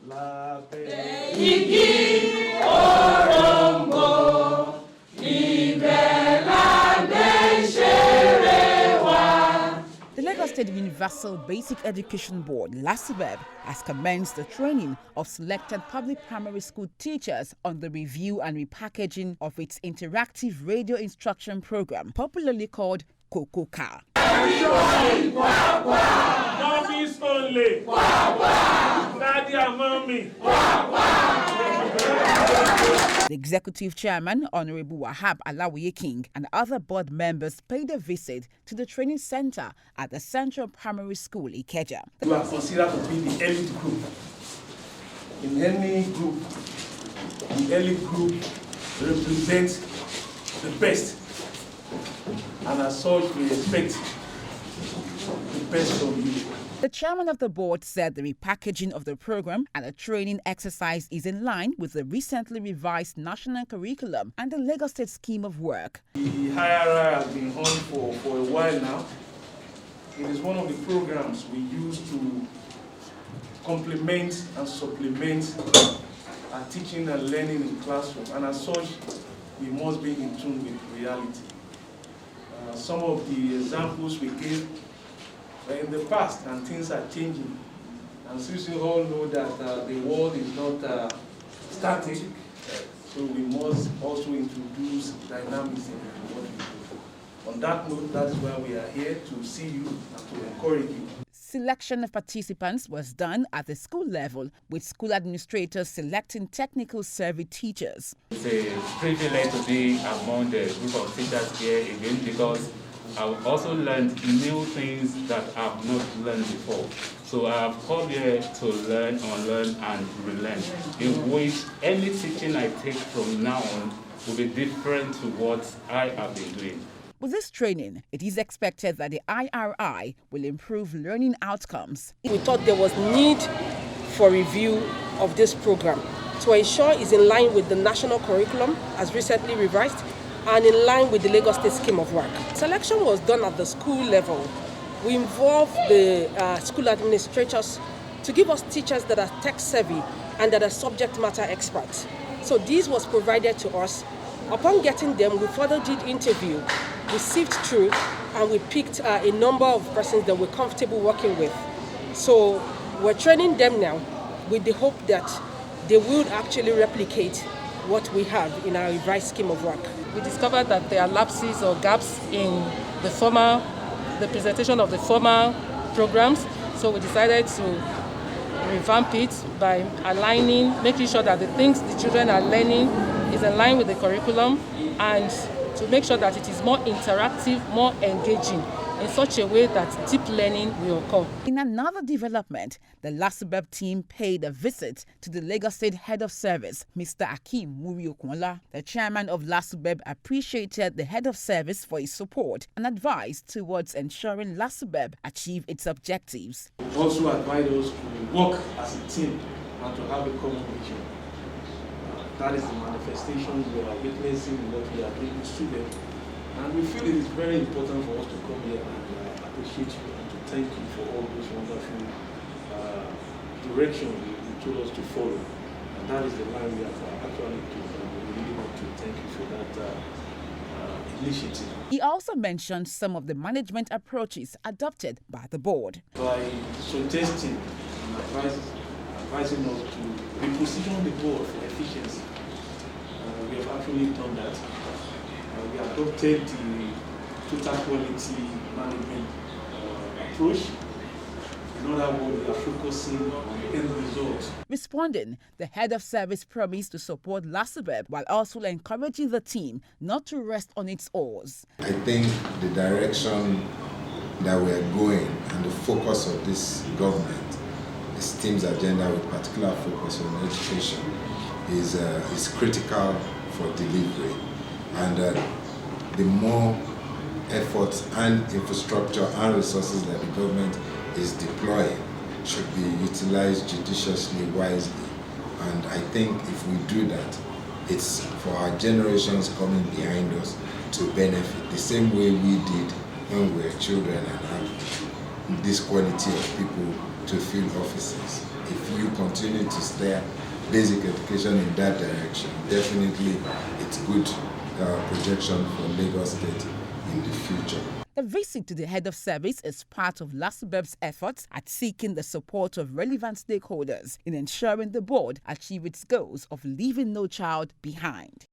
The Lagos State Universal Basic Education Board, Lasubeb, has commenced the training of selected public primary school teachers on the review and repackaging of its interactive radio instruction program, popularly called Kokoka. The executive chairman, Honorable Wahab Alawiye King, and other board members paid a visit to the training center at the Central Primary School, Ikeja. You are considered to be the elite group. In any group, the elite group represents the best. And as such, we expect the best from you. The chairman of the board said the repackaging of the program and the training exercise is in line with the recently revised national curriculum and the Lagos State scheme of work. The IRI has been on for a while now. It is one of the programs we use to complement and supplement our teaching and learning in classroom, and as such, we must be in tune with reality. Some of the examples we gave were in the past, and things are changing. And since you all know that the world is not static, so we must also introduce dynamism into what we do. On that note, that is why we are here, to see you and to encourage you. Selection of participants was done at the school level, with school administrators selecting technical survey teachers. It's a privilege to be among the group of teachers here again, because I've also learned new things that I've not learned before. So I have come here to learn, unlearn, and relearn, in which any teaching I take from now on will be different to what I have been doing. With this training, it is expected that the IRI will improve learning outcomes. We thought there was need for review of this program to ensure it's in line with the national curriculum as recently revised and in line with the Lagos State scheme of work. Selection was done at the school level. We involved the school administrators to give us teachers that are tech savvy and that are subject matter experts. So this was provided to us. Upon getting them, we further did interview, we sieved through, and we picked a number of persons that we're comfortable working with. So we're training them now with the hope that they will actually replicate what we have in our revised scheme of work. We discovered that there are lapses or gaps in the presentation of the former programs, so we decided to revamp it by aligning, making sure that the things the children are learning is in line with the curriculum, and to make sure that it is more interactive, more engaging, in such a way that deep learning will occur. In another development, the Lasubeb team paid a visit to the Lagos State Head of Service, Mr. Akeem Muri-Okunla. The chairman of Lasubeb appreciated the Head of Service for his support and advice towards ensuring Lasubeb achieve its objectives. Also advise us to work as a team and to have a common vision. That is the manifestation we are witnessing in what we are doing with students. And we feel it is very important for us to come here and appreciate you and to thank you for all those wonderful directions you told us to follow. And that is the line we have actually took, and we really want to thank you for that initiative. He also mentioned some of the management approaches adopted by the board. By suggesting and advising us to reposition the board for efficiency, we have actually done that. We adopted the total quality management approach. In other words, we are focusing on the end result. Responding, the head of service promised to support Lasubeb while also encouraging the team not to rest on its oars. I think the direction that we are going and the focus of this government, this team's agenda with particular focus on education, is critical for delivery. And the more efforts and infrastructure and resources that the government is deploying should be utilized judiciously, wisely. And I think if we do that, it's for our generations coming behind us to benefit the same way we did when we were children and have this quality of people to fill offices. if you continue to steer basic education in that direction, definitely it's good projection for Lagos State in the future. The visit to the head of service is part of Lasubeb's efforts at seeking the support of relevant stakeholders in ensuring the board achieve its goals of leaving no child behind.